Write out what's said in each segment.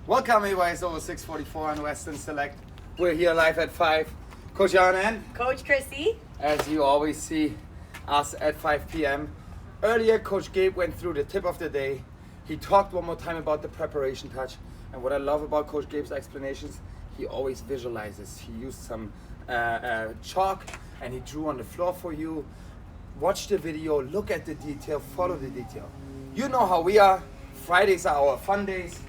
Welcome everybody, it's over 6:44 on Western Select. We're here live at 5. Coach Jan and Coach Chrissy. as you always see us at 5 p.m. Earlier, Coach Gabe went through the tip of the day. He talked one more time about the preparation touch. And what I love about Coach Gabe's explanations, he always visualizes. He used some chalk and he drew on the floor for you. Watch the video, look at the detail, follow the detail. You know how we are. Fridays are our fun days.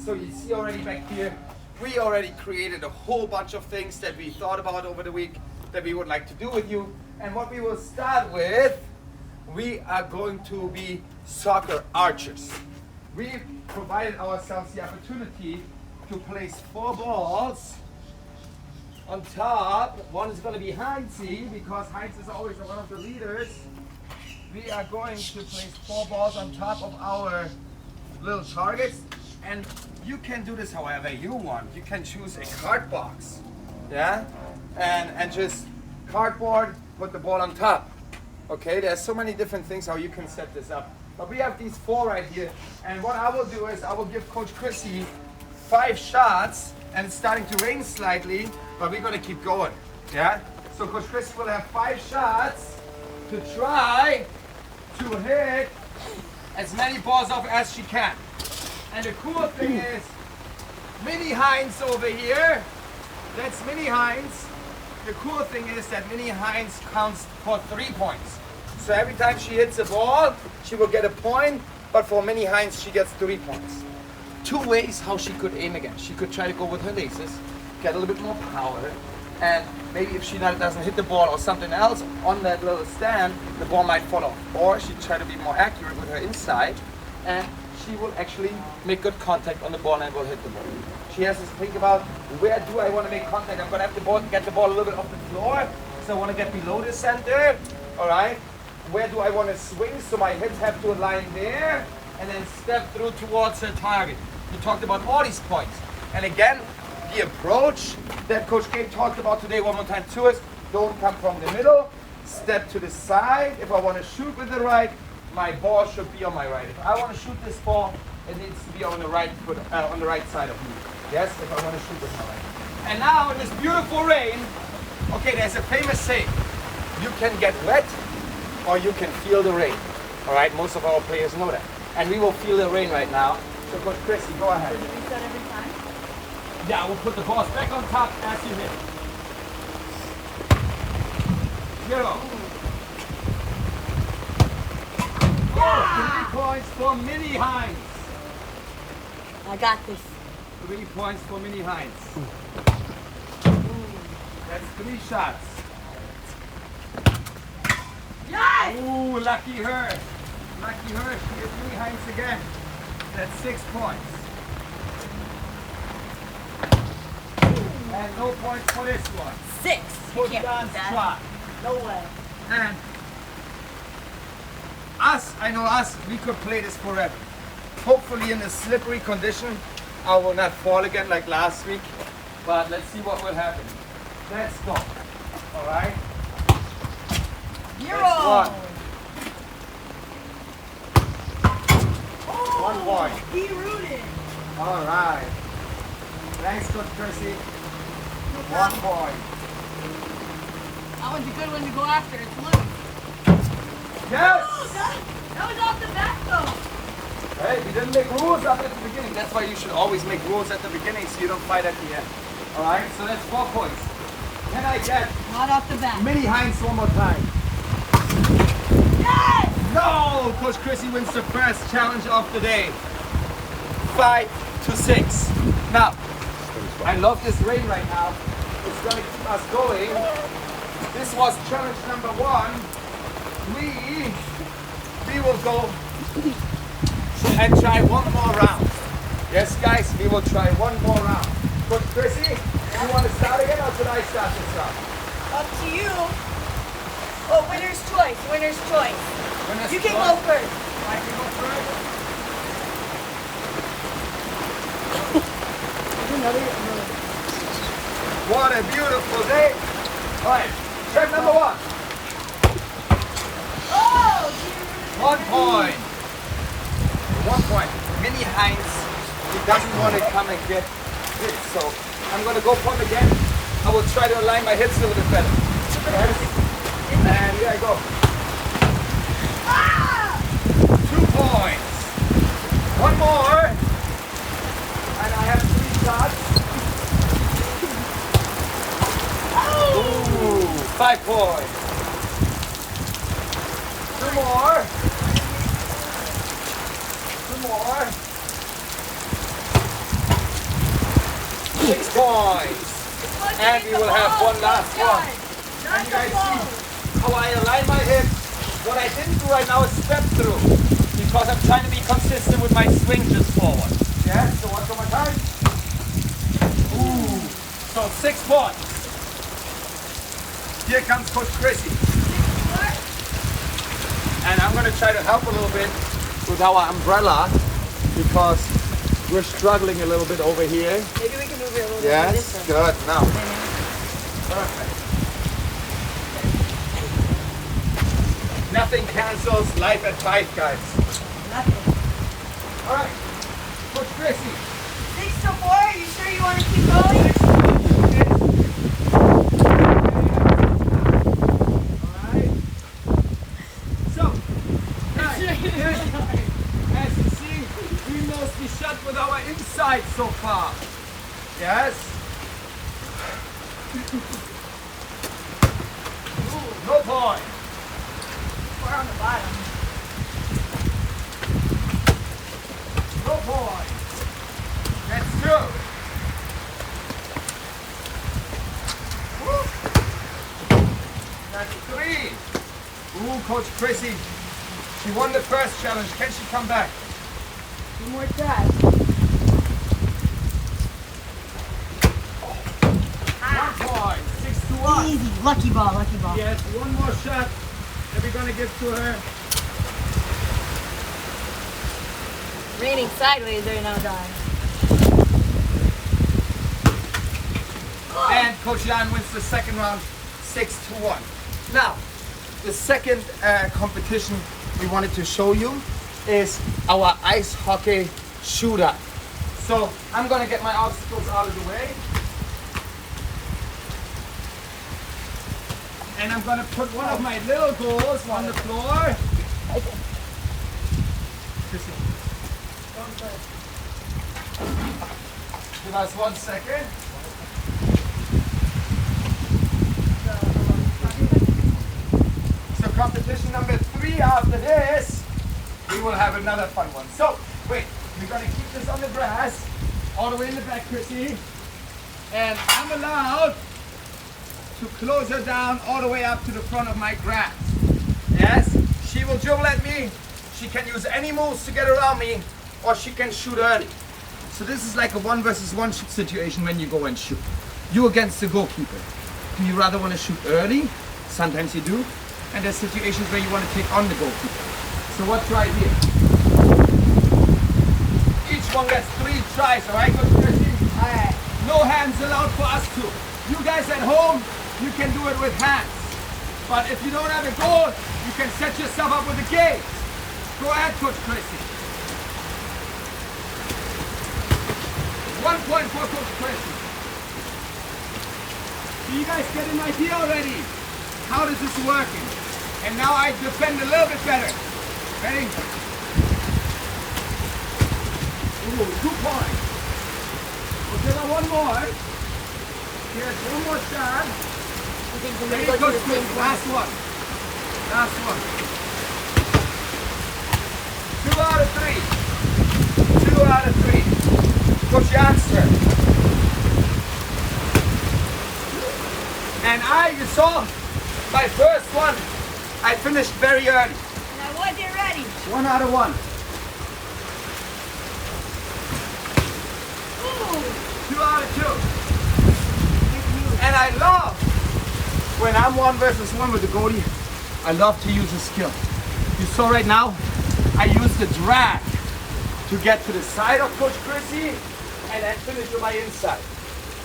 So you see already back here, we already created a whole bunch of things that we thought about over the week that we would like to do with you. And what we will start with, we are going to be soccer archers. We provided ourselves the opportunity to place 4 balls on top. One is going to be Heinze, because Heinz is always one of the leaders. We are going to place 4 balls on top of our little targets. And you can do this however you want. You can choose a card box, yeah? And just cardboard, put the ball on top. Okay, there's so many different things how you can set this up. But we have these 4 right here. And what I will do is I will give Coach Chrissy 5 shots, and it's starting to rain slightly, but we're gonna keep going, yeah? So Coach Chrissy will have 5 shots to try to hit as many balls off as she can. And the cool thing is, Mini Heinz over here, that's Mini Heinz. The cool thing is that Mini Heinz counts for 3 points. So every time she hits a ball, she will get a point, but for Mini Heinz, she gets 3 points. 2 ways how she could aim again. She could try to go with her laces, get a little bit more power, and maybe if she doesn't hit the ball or something else on that little stand, the ball might fall off. Or she'd try to be more accurate with her inside, and she will actually make good contact on the ball and will hit the ball. She has to think about, where do I want to make contact? I'm going to have to get the ball a little bit off the floor, so I want to get below the center, all right? Where do I want to swing, so my hips have to align there, and then step through towards the target. We talked about all these points. And again, the approach that Coach Gabe talked about today one more time too is, don't come from the middle, step to the side. If I want to shoot with the right, my ball should be on my right. If I want to shoot this ball, it needs to be on the right foot, on the right side of me. Yes, if I want to shoot with my right. And now in this beautiful rain, okay, there's a famous saying: you can get wet, or you can feel the rain. All right, most of our players know that, and we will feel the rain right now. So, Coach Chrissy, go ahead. Does it reset every time? Yeah, we'll put the balls back on top as you hit. 0. Oh, 3 points for Mini Heinz. I got this. 3 points for Mini Heinz. That's 3 shots. Yes! Ooh, lucky her. Lucky her. She hit Mini Heinz again. That's 6 points. And no points for this one. 6. You Put can't down beat that. shot. No way. And I know us, we could play this forever. Hopefully in a slippery condition, I will not fall again like last week. But let's see what will happen. Let's go. All right. 0. That's 1. Oh, 1 point. He rooted. All right. Thanks, Coach Chrissy. 1 point. That one's a good one to go after. It's loose. Yes! That was off the back though. Hey, we didn't make rules up at the beginning. That's why you should always make rules at the beginning so you don't fight at the end. All right, so that's 4 points. Can I get Not off the back. Mini Heinz one more time? Yes! No! Coach Chrissy wins the first challenge of the day. 5 to 6. Now, I love this rain right now. It's going to keep us going. This was challenge number 1. We will go and try 1 more round. Yes, guys, we will try 1 more round. Coach Chrissy, you want to start again, or should I start this round? Up to you. Oh, winner's choice. Winner's choice. You can go first. I can go first. What a beautiful day. All right, check number 1. Oh, 1 point. 1 point. Mini Heinz he doesn't want to come and get hit. So I'm going to go pump again. I will try to align my hips a little bit better. Yes. And here I go. 2 points. One more. And I have 3 shots. Ooh, 5 points. 2 more. 2 more. 6 points. And we will have one last one. And you guys see how I align my hips. What I didn't do right now is step through. Because I'm trying to be consistent with my swing just forward. Yeah, so one more time. Ooh, so 6 points. Here comes Coach Chrissy. And I'm going to try to help a little bit with our umbrella because we're struggling a little bit over here. Maybe we can move it a little bit Yes, good. Now. Perfect. Nothing cancels life at 5, guys. Nothing. All right. Coach Chrissy. 6 to 4. Are you sure you want to keep going? With our inside so far. Yes. Ooh, no point. We're on the bottom. No point. That's 2. Woo. That's 3. Ooh, Coach Chrissy. She won the first challenge. Can she come back? 2 more tries. 1 point. 6 to 1. Easy. Lucky ball, lucky ball. Yes, one more shot that we're going to give to her. Raining sideways right now, Don. And Coach Jan wins the second round 6 to 1. Now, the second competition we wanted to show you is our ice hockey shootout. So I'm gonna get my obstacles out of the way. And I'm gonna put one of my little goals on the floor. Give us 1 second. So competition number 3 after this, we will have another fun one. So, wait, we're gonna keep this on the grass, all the way in the back, Chrissy. And I'm allowed to close her down all the way up to the front of my grass. Yes, she will dribble at me. She can use any moves to get around me, or she can shoot early. So this is like a 1 versus 1 situation when you go and shoot. You against the goalkeeper. Do you rather want to shoot early? Sometimes you do. And there's situations where you want to take on the goalkeeper. So what's right here? Each one gets 3 tries, alright, Coach Chrissy? Alright. No hands allowed for us two. You guys at home, you can do it with hands. But if you don't have a goal, you can set yourself up with a game. Go ahead, Coach Chrissy. 1 point for Coach Chrissy. So you guys get an idea already. How this is working. And now I defend a little bit better. Ready? Ooh, 2 points. We'll give her 1 more. Here's 1 more shot. Ready, Coach Chrissy. Last one. Last one. 2 out of 3. 2 out of 3. Coach Janster. And you saw my first one, I finished very early. And I wasn't ready. 1 out of 1. Ooh. 2 out of 2. And I love, when I'm 1 versus 1 with the goalie, I love to use a skill. You saw right now, I used the drag to get to the side of Coach Chrissy and then finish with my inside.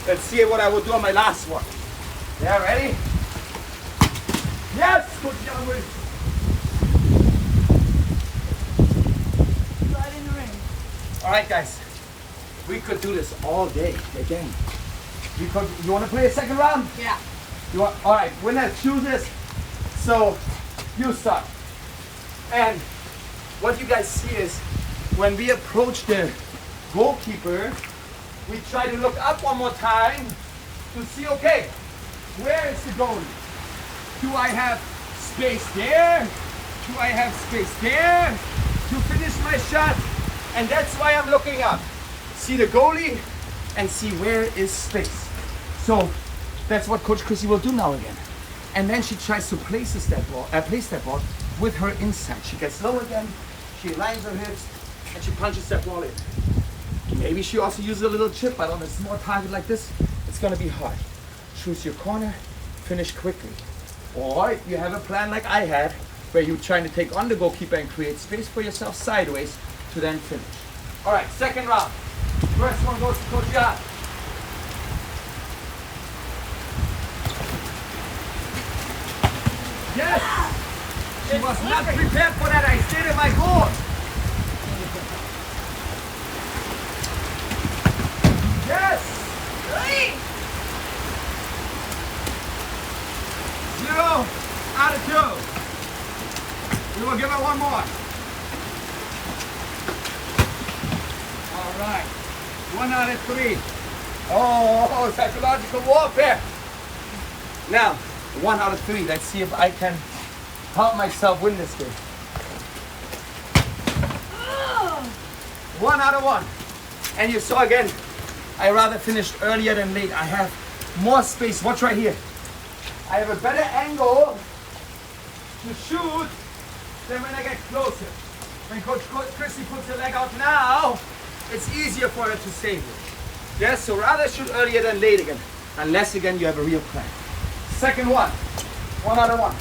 Let's see what I will do on my last one. Yeah, ready? Yes, Coach Youngwood. Right in the ring. All right, guys. We could do this all day again. You want to play a second round? Yeah. All right, winner chooses. So you start. And what you guys see is when we approach the goalkeeper, we try to look up one more time to see, okay, where is the goalie? Do I have space there? Do I have space there to finish my shot? And that's why I'm looking up. See the goalie and see where is space. So that's what Coach Chrissy will do now again. And then she tries to place that ball with her inside. She gets low again, she lines her hips, and she punches that ball in. Maybe she also uses a little chip, but on a small target like this, it's gonna be hard. Choose your corner, finish quickly. Or you have a plan like I had, where you're trying to take on the goalkeeper and create space for yourself sideways to then finish. All right, second round. First one goes to Coach Jan. Yes! She was not prepared for that. I stayed in my goal. Yes! 0 out of 2. We will give her one more. All right. 1 out of 3. Oh, psychological warfare. Now, 1 out of 3. Let's see if I can help myself win this game. 1 out of 1. And you saw again, I rather finished earlier than late. I have more space. Watch right here. I have a better angle to shoot than when I get closer. When Coach Chrissy puts her leg out now, it's easier for her to save it. Yes, so rather shoot earlier than late again. Unless again you have a real plan. Second one. 1 out of 1.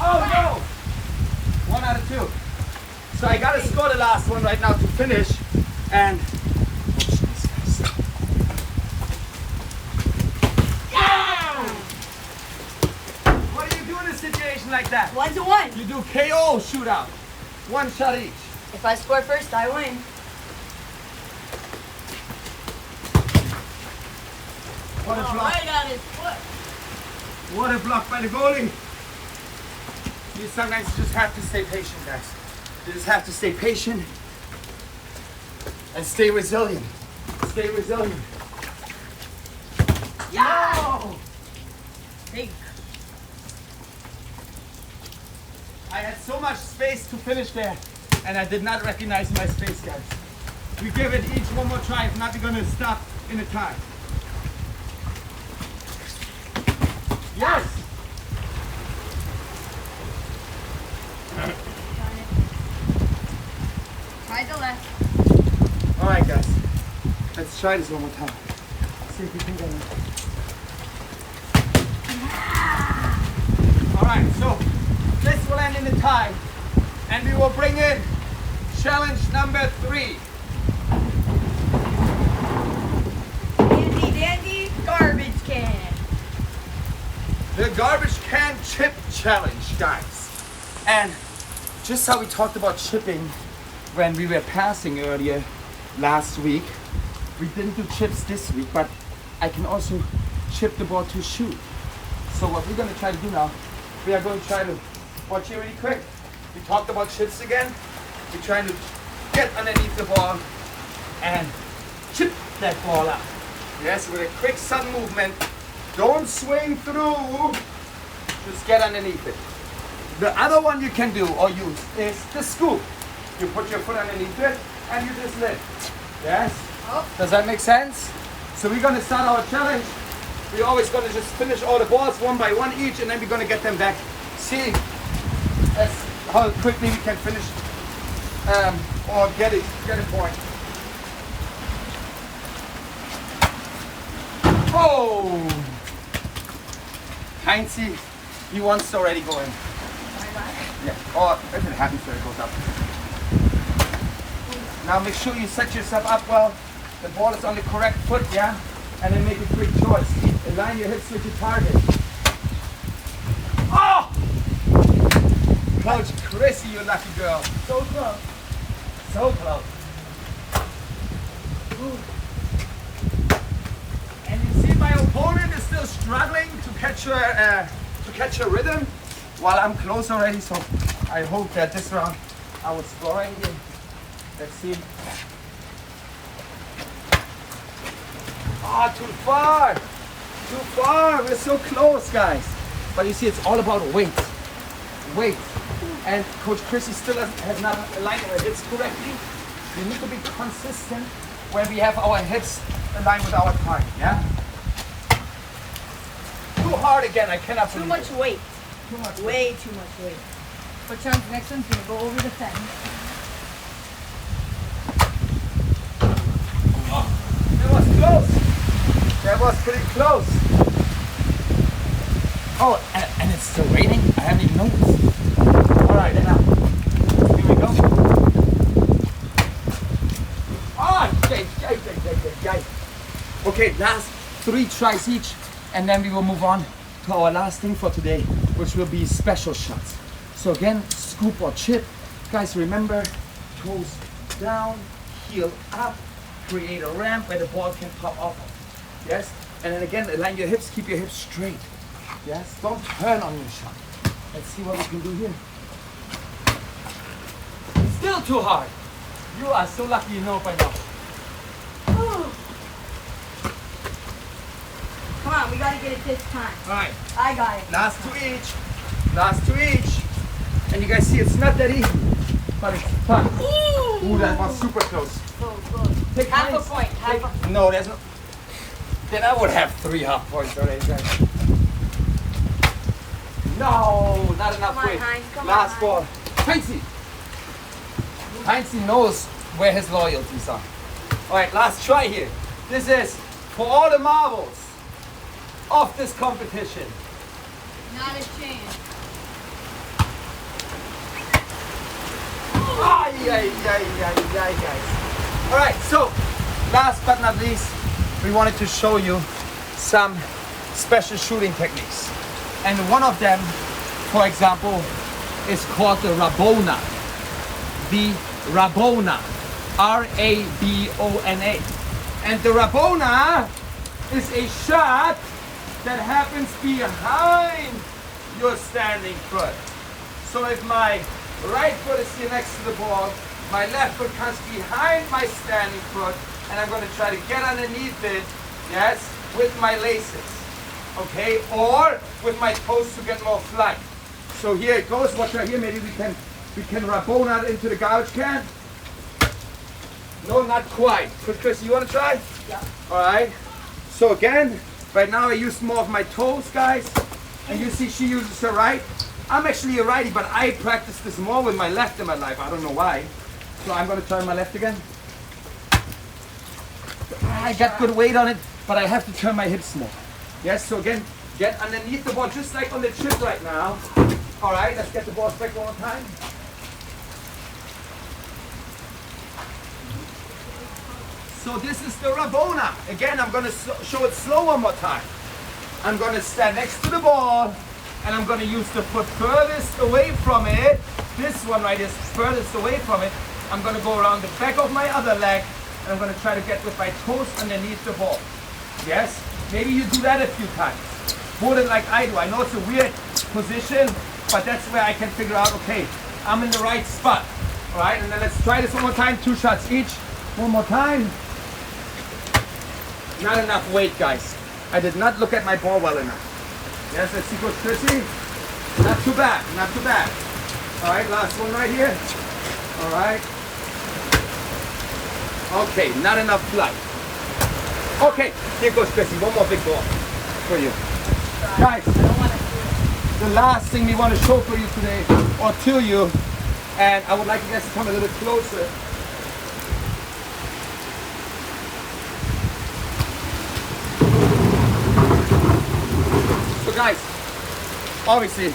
Oh no! 1 out of 2. So I gotta score the last one right now to finish. And watch this, guys. Yeah! What do you do in a situation like that? 1-1. You do KO shootout. 1 shot each. If I score first, I win. What a block. Right on his foot. What a block by the goalie. You sometimes just have to stay patient, guys. You just have to stay patient and stay resilient. Stay resilient. Yeah! No! Big. I had so much space to finish there, and I did not recognize my space, guys. We give it each one more try. If not, we're gonna stop in a tie. Yes! Try the left. All right, guys. Let's try this one more time. See if we can get it. All right, so this will end in a tie, and we will bring in challenge number 3. Dandy, dandy, garbage can. The garbage can chip challenge, guys. And just how we talked about chipping when we were passing earlier last week, we didn't do chips this week, but I can also chip the ball to shoot. So what we're gonna try to do now, we are going to try to, watch here really quick. We talked about chips again. We're trying to get underneath the ball and chip that ball out. Yes, with a quick sudden movement. Don't swing through, just get underneath it. The other one you can do or use is the scoop. You put your foot underneath it and you just lift. Yes? Oh. Does that make sense? So we're gonna start our challenge. We're always gonna just finish all the balls one by one each, and then we're gonna get them back. See how quickly we can finish or get a point. Oh! Heinzie, he wants to already go in. Yeah, or if it happens, then it goes up. Now make sure you set yourself up well. The ball is on the correct foot, yeah? And then make a quick choice. Align your hips with your target. Oh! Coach Chrissy, you lucky girl. So close. So close. still struggling to catch your rhythm, while I'm close already. So I hope that this round I will score right here. Let's see. Ah, too far. Too far. We're so close, guys. But you see, it's all about weight. Weight. And Coach Chrissy still has not aligned our hips correctly. We need to be consistent when we have our hips aligned with our target, yeah? Too hard again, I cannot Too believe much it. weight. Too much weight. Way too much weight. For Charles, next one's gonna go over the fence. Oh, that was close. That was pretty close. Oh, and it's still raining? I haven't even noticed. All right, then now. Here we go. Oh, okay, last 3 tries each, and then we will move on to our last thing for today, which will be special shots. So again, scoop or chip. Guys, remember, toes down, heel up, create a ramp where the ball can pop off. Yes? And then again, align your hips, keep your hips straight. Yes? Don't turn on your shot. Let's see what we can do here. Still too hard. You are so lucky you know by now. Come on, we gotta get it this time. Alright, I got it. last 2 each. Last 2 each. And you guys see it's not that easy, but it's fun. Ooh, that was super close. So close. Take Half points. a point. No, there's no. Then I would have 3 half points already, guys. No, not enough Come on, weight. Heinz, come Last on, ball. Heinzie. Heinzie knows where his loyalties are. All right, last try here. This is for all the marbles of this competition. Not a chance. Ay, ay, ay, ay, ay, guys. All right, so last but not least, we wanted to show you some special shooting techniques. And one of them, for example, is called the Rabona. The Rabona. R-A-B-O-N-A. And the Rabona is a shot that happens behind your standing foot. So if my right foot is here next to the ball, my left foot comes behind my standing foot, and I'm going to try to get underneath it, yes, with my laces, okay, or with my toes to get more flight. So here it goes. Watch right here. Maybe we can Rabona into the garbage can. No, not quite. Chris, you want to try? Yeah. All right. So again, right now I use more of my toes, guys, and you see she uses her right. I'm actually a righty, but I practice this more with my left in my life. I don't know why. So I'm going to try my left again. I got good weight on it, but I have to turn my hips more. Yes, so again, get underneath the ball, just like on the chip right now. All right, let's get the balls back one more time. So this is the Rabona. Again, I'm going to show it slow one more time. I'm going to stand next to the ball, and I'm going to use the foot furthest away from it. This one right is furthest away from it. I'm going to go around the back of my other leg, and I'm going to try to get with my toes underneath the ball. Yes? Maybe you do that a few times. Hold it like I do. I know it's a weird position, but that's where I can figure out, okay, I'm in the right spot. All right, and then let's try this one more time. 2 shots each. One more time. Not enough weight, guys. I did not look at my ball well enough. Yes, let's see, Coach Chrissy. Not too bad, not too bad. All right, last one right here. All right. Okay, not enough flight. Okay, here goes Chrissy. One more big ball for you. Guys, the last thing we want to show for you today, or to you, and I would like you guys to come a little closer. So guys, obviously,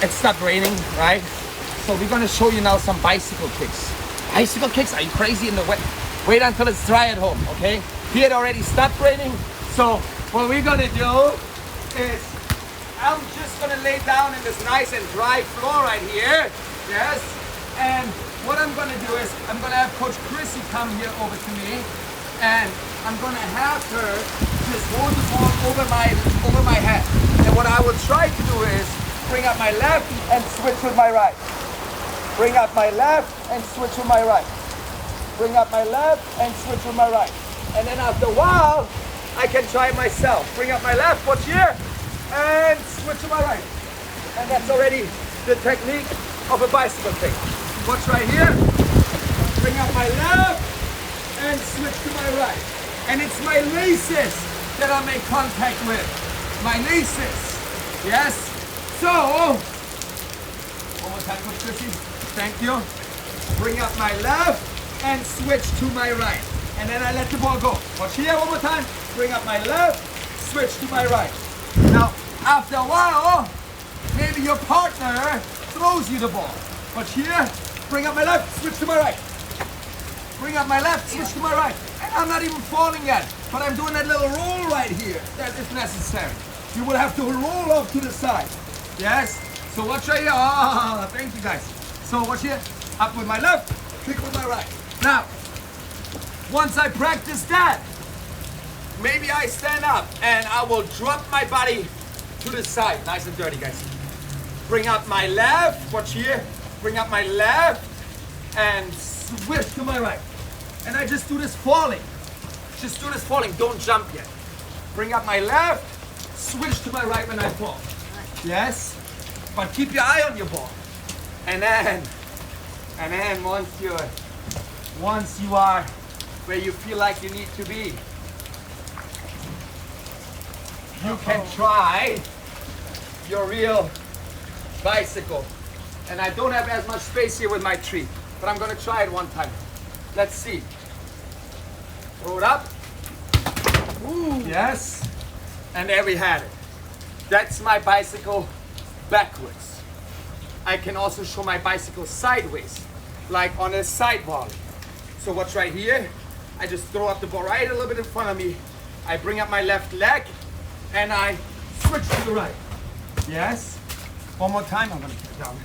it stopped raining, right? So we're gonna show you now some bicycle kicks. Bicycle kicks? Are you crazy in the wet? Wait until it's dry at home, okay? Here it already stopped raining. So what we're gonna do is, I'm just gonna lay down in this nice and dry floor right here, yes? And what I'm gonna do is, I'm gonna have Coach Chrissy come here over to me, and I'm gonna have her is hold the ball over my head. And what I will try to do is bring up my left and switch with my right. Bring up my left and switch with my right. Bring up my left and switch with my right. And then after a while, I can try it myself. Bring up my left, watch here, and switch to my right. And that's already the technique of a bicycle kick. Watch right here. Bring up my left and switch to my right. And it's my laces that I make contact with. My laces. Yes? So, one more time, Coach Chrissy. Thank you. Bring up my left and switch to my right. And then I let the ball go. Watch here, one more time. Bring up my left, switch to my right. Now, after a while, maybe your partner throws you the ball. Watch here. Bring up my left, switch to my right. Bring up my left, switch to my right. And I'm not even falling yet, but I'm doing that little roll right here. That is necessary. You will have to roll off to the side. Yes? So watch right here. Ah, thank you guys. So watch here. Up with my left, kick with my right. Now, once I practice that, maybe I stand up and I will drop my body to the side. Nice and dirty, guys. Bring up my left, watch here. Bring up my left and switch to my right. And I just do this falling. Just do this falling, don't jump yet. Bring up my left, switch to my right when I fall. Yes? But keep your eye on your ball. And then once you are where you feel like you need to be, you can try your real bicycle. And I don't have as much space here with my tree, but I'm gonna try it one time. Let's see. Throw it up. Ooh. Yes. And there we have it. That's my bicycle backwards. I can also show my bicycle sideways, like on a side volley. So watch right here. I just throw up the ball right a little bit in front of me. I bring up my left leg and I switch to the right. Yes. One more time. I'm gonna keep it down.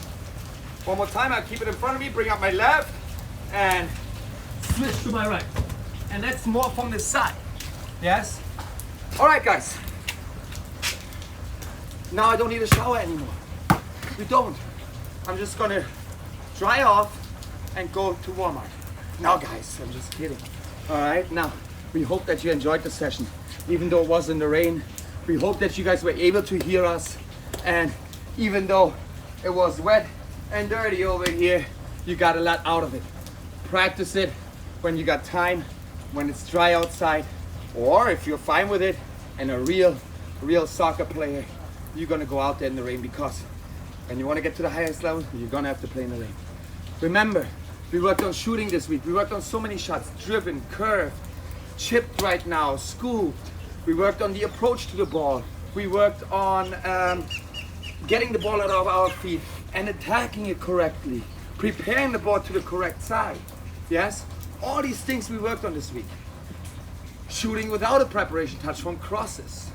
One more time. I'll keep it in front of me. Bring up my left and switch to my right. And that's more from the side. Yes. All right, guys. Now I don't need a shower anymore. We don't. I'm just gonna dry off and go to Walmart. No, guys, I'm just kidding. All right, now, we hope that you enjoyed the session, even though it was in the rain. We hope that you guys were able to hear us. And even though it was wet and dirty over here, you got a lot out of it. Practice it when you got time, when it's dry outside, or if you're fine with it and a real soccer player, you're gonna go out there in the rain, because when you wanna get to the highest level, you're gonna have to play in the rain. Remember, we worked on shooting this week. We worked on so many shots, driven, curved, chipped right now, scooped. We worked on the approach to the ball. We worked on getting the ball out of our feet and attacking it correctly, preparing the ball to the correct side. Yes? All these things we worked on this week. Shooting without a preparation touch from crosses.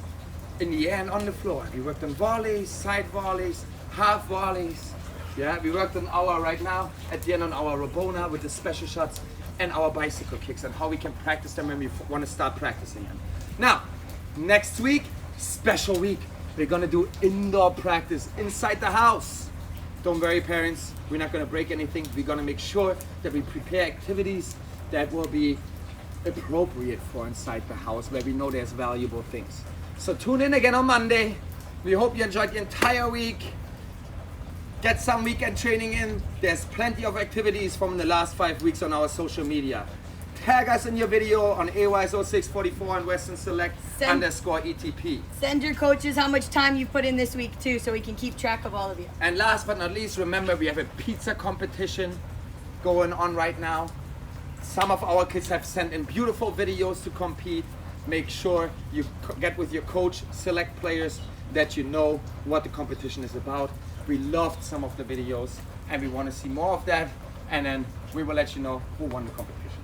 In the air and on the floor. We worked on volleys, side volleys, half volleys. Yeah, we worked on our, right now, at the end on our Rabona with the special shots and our bicycle kicks and how we can practice them when we want to start practicing them. Now, next week, special week. We're gonna do indoor practice inside the house. Don't worry, parents, we're not gonna break anything. We're gonna make sure that we prepare activities that will be appropriate for inside the house, where we know there's valuable things. So tune in again on Monday. We hope you enjoyed the entire week. Get some weekend training in. There's plenty of activities from the last 5 weeks on our social media. Tag us in your video on AYS0644 and Western Select _ETP. Send your coaches how much time you've put in this week too, so we can keep track of all of you. And last but not least, remember we have a pizza competition going on right now. Some of our kids have sent in beautiful videos to compete. Make sure you get with your coach, select players that you know what the competition is about. We loved some of the videos and we want to see more of that, and then we will let you know who won the competition.